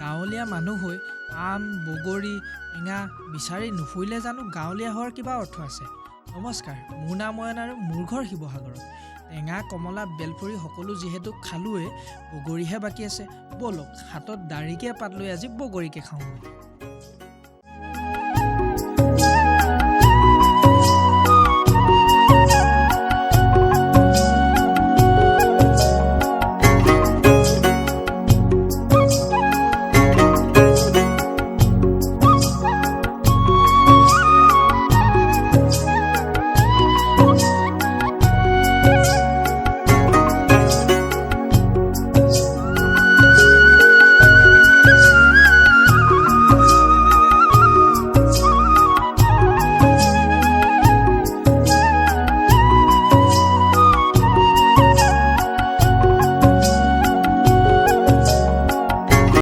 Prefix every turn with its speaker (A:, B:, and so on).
A: গাঁৱলীয়া মানুহ হৈ আম বগৰী টেঙা বিচাৰি নুফুৰিলে জানো গাঁৱলীয়া হোৱাৰ কিবা অৰ্থ আছে। নমস্কাৰ, মোৰ নাম অয়ন আৰু মোৰ ঘৰ শিৱসাগৰত। টেঙা কমলা বেলফৰি সকলো যিহেতু খালোৱে, বগৰীহে বাকী আছে। ব'লক হাতত দাৰিকে পাত লৈ আজি বগৰীকে খাওঁ।